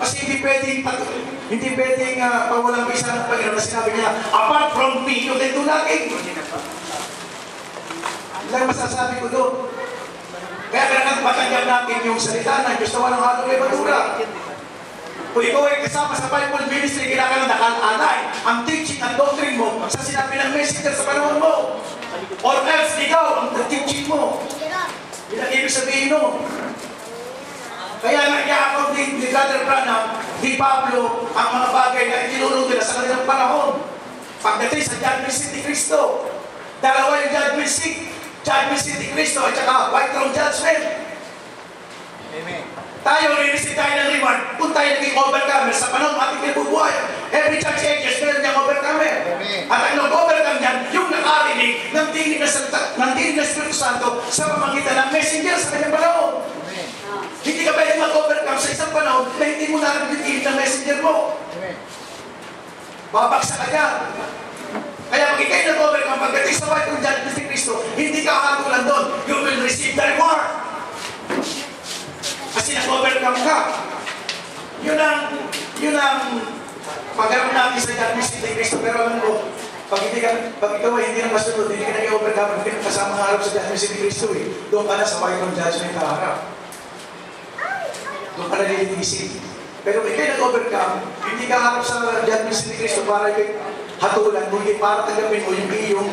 Kasi hindi pwedeng pawalang bisa ng Panginoon na sinabi niya, apart from me, you can do nothing. Lang masasabi ko doon. Kaya kailangan matanggap natin yung salita ng Diyos na walang halong levadura. Kung ikaw ay kasama sa Bible ministry, kailangan nakalalay ang teaching at doctrine mo sa sinabi ng messenger sa panahon mo. Or else, ikaw ang teaching mo. Yun ang ibig sabihin mo. Kaya nga i-account ni Brother Branham, ni Pablo, ang mga bagay na itinulong nila sa kanilang panahon. Pagdating sa Judgment Seat ni Cristo, dalawa yung Judgment Seat ni Cristo at saka White Throne Judgment. Amen. Tayo, rinisip tayo ng reward kung tayo naging overcomer sa panahon ating kinabubuhay. Every church ages, meron niyang overcomer. At ang nag-overcome niyan, yung nakarinig ng tinig na salita, ng tinig na Espiritu Santo sa pamagitan ng messenger sa kanyang panahon. Hindi ka pwede mag-overcome sa isang panahon na hindi mo narinig tinig ng messenger mo. Babagsak ka dyan. Kaya pag ikaw'y nag-overcome, pagdating sa White Throne Judgment ni Cristo, hindi ka hatulan doon. You will receive the reward. Kasi nag-overcome ka. Yun ang pagkaroon natin sa Judgment Seat ni Cristo. Pero alam mo, pag ikaw ay hindi na masunod, hindi ka nag-overcome, hindi ka kasama harap sa Judgment Seat ni Cristo eh. Doon ka na sa White Throne Judgment na harap. Doon ka na nilitisin. Pero kung ikaw'y nag-overcome, hindi ka harap sa Judgment Seat ni Cristo para ikaw'y hatulan, kundi para tanggapin mo yung iyong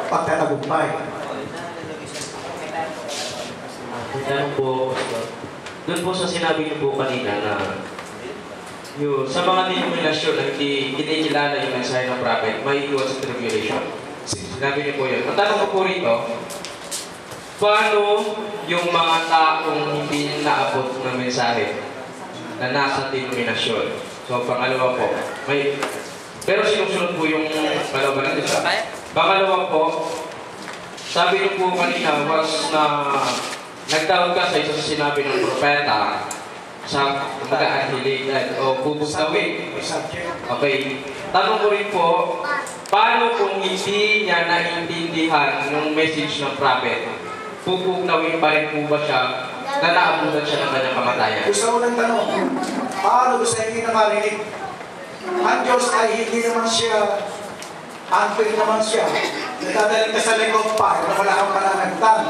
pagkatagumpay. Tanong po, doon po sa sinabi niyo po kanina na sa mga denominasyon na hindi kinikilala yung mensahe ng prophet, may iwan sa tribulation. Sinabi niyo po yun. Ang tanong ko po rito, paano yung mga taong hindi naabot ng mensahe na nasa denominasyon? So, pangalawa po, pero sinusunod po yung palaban natin sa pangalawa po, sabi niyo po kanina was na nagtawag ka sa isa sa sinabi ng propeta sa mag-aahiligan o bubugtawin. Okay. Tanong ko rin po, paano kung hindi niya naiintindihan yung message ng prophet? Bubugtawin pa rin po ba siya na naabutan siya ng kanyang kamatayan? Gusto ko lang tanong, paano gusto hindi na marinig? Ang Diyos ay hindi naman siya, unfair naman siya. Nagdadaling ka sa likod pa, na wala kang pananagtan.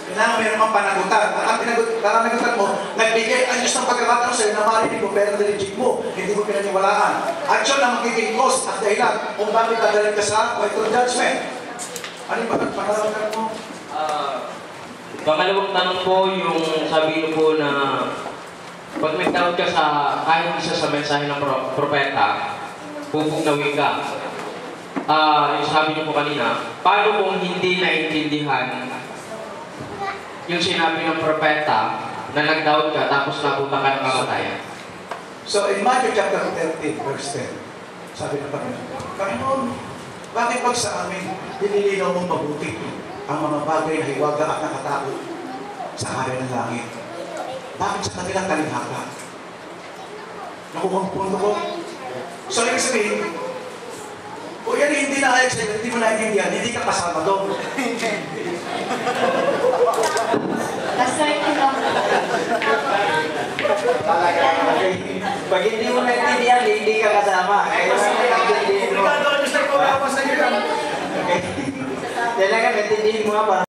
Kailangan mayroon kang panagutan. Ang panagutan mo, nagbigay ang Diyos ng pagkakataon sa'yo na marinig mo, pero nireject mo, hindi mo pinaniwalaan. At yun ang magiging cause at dahilan kung bakit dadaling ka sa White Throne Judgment. Ano yung panagutan mo? Pangalawang tanong po, yung sabi niyo po na pag may tawag ka sa kahit isa sa mensahe ng propeta, pupugnawin ka. Yung sabi niyo po kanina, paano kung hindi naintindihan yung sinabi ng propeta na nagdawag ka tapos nabutan ka ng kamatayan? So in Matthew chapter 13, verse 10, sabi ng Panginoon, Panginoon, bakit pag sa amin dinilinaw mong mabuti ang mga bagay na hiwaga at nakatakot sa hari ng langit? Bakit sa kanilang talihaka? Nakuha ang punto ko. So ibig sabihin, kung yan hindi na ayos sa'yo, hindi mo naintindihan, hindi ka kasama doon. Pag hindi mo naintindihan, hindi ka kasama. Kailangan maintindihin mo nga para